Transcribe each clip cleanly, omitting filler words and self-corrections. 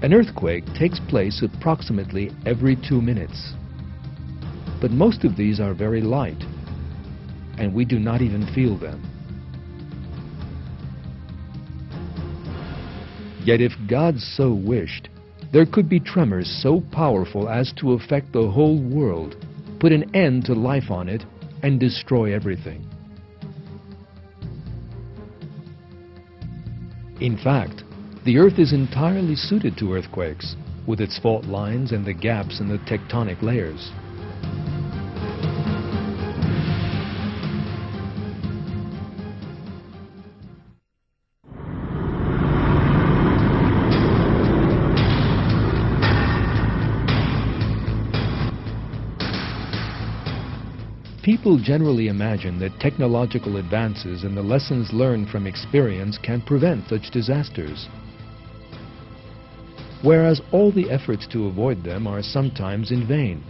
An earthquake takes place approximately every 2 minutes. But most of these are very light, and we do not even feel them. Yet if God so wished, there could be tremors so powerful as to affect the whole world, put an end to life on it, and destroy everything. In fact, the Earth is entirely suited to earthquakes, with its fault lines and the gaps in the tectonic layers. People generally imagine that technological advances and the lessons learned from experience can prevent such disasters, whereas all the efforts to avoid them are sometimes in vain.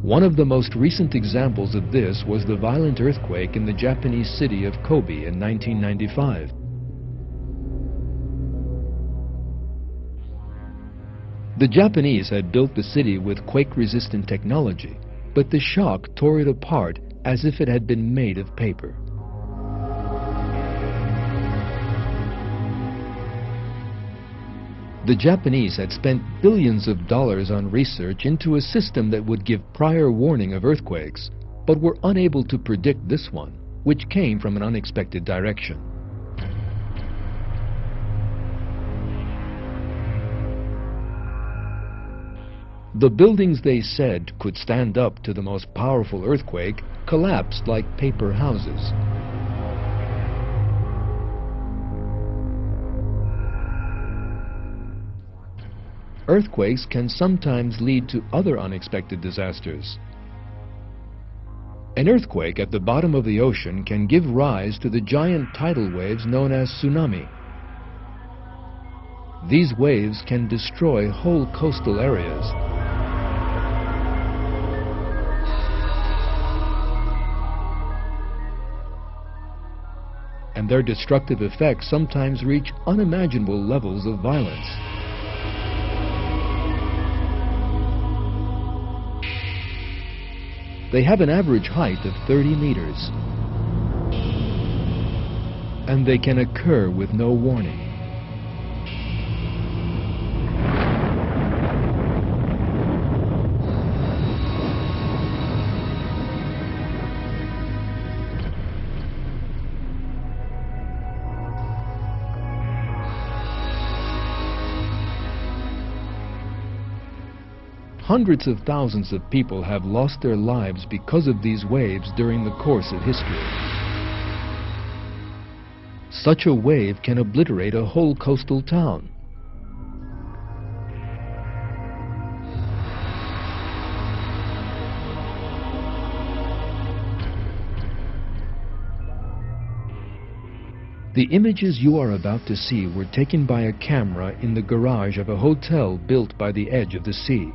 One of the most recent examples of this was the violent earthquake in the Japanese city of Kobe in 1995. The Japanese had built the city with quake-resistant technology, but the shock tore it apart as if it had been made of paper. The Japanese had spent billions of dollars on research into a system that would give prior warning of earthquakes, but were unable to predict this one, which came from an unexpected direction. The buildings they said could stand up to the most powerful earthquake collapsed like paper houses. Earthquakes can sometimes lead to other unexpected disasters. An earthquake at the bottom of the ocean can give rise to the giant tidal waves known as tsunami. These waves can destroy whole coastal areas. And their destructive effects sometimes reach unimaginable levels of violence. They have an average height of 30 meters, and they can occur with no warning. Hundreds of thousands of people have lost their lives because of these waves during the course of history. Such a wave can obliterate a whole coastal town. The images you are about to see were taken by a camera in the garage of a hotel built by the edge of the sea.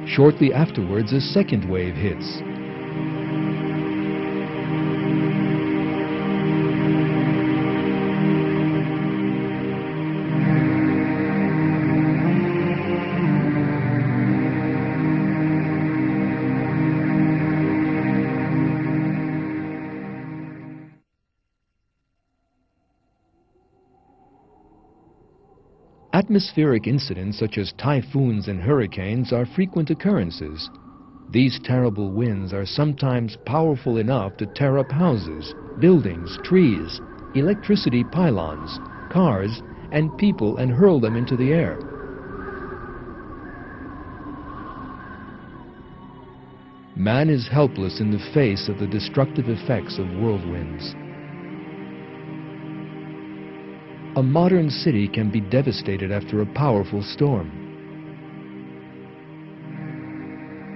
Shortly afterwards, a second wave hits. Atmospheric incidents such as typhoons and hurricanes are frequent occurrences. These terrible winds are sometimes powerful enough to tear up houses, buildings, trees, electricity pylons, cars, and people and hurl them into the air. Man is helpless in the face of the destructive effects of whirlwinds. A modern city can be devastated after a powerful storm.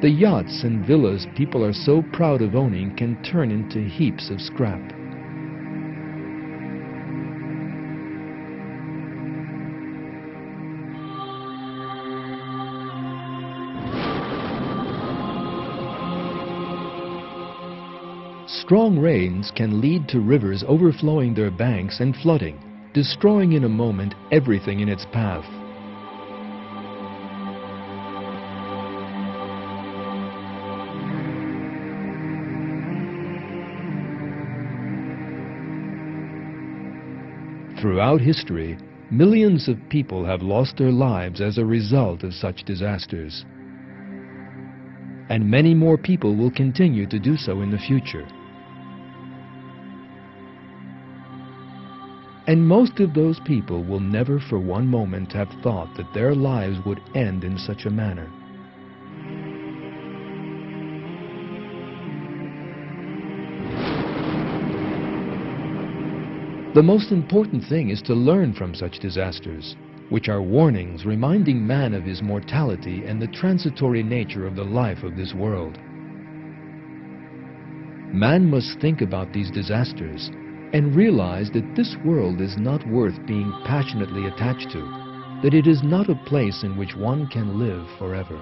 The yachts and villas people are so proud of owning can turn into heaps of scrap. Strong rains can lead to rivers overflowing their banks and flooding, destroying in a moment everything in its path. Throughout history, millions of people have lost their lives as a result of such disasters. And many more people will continue to do so in the future. And most of those people will never for one moment have thought that their lives would end in such a manner. The most important thing is to learn from such disasters, which are warnings reminding man of his mortality and the transitory nature of the life of this world. Man must think about these disasters and realize that this world is not worth being passionately attached to, that it is not a place in which one can live forever.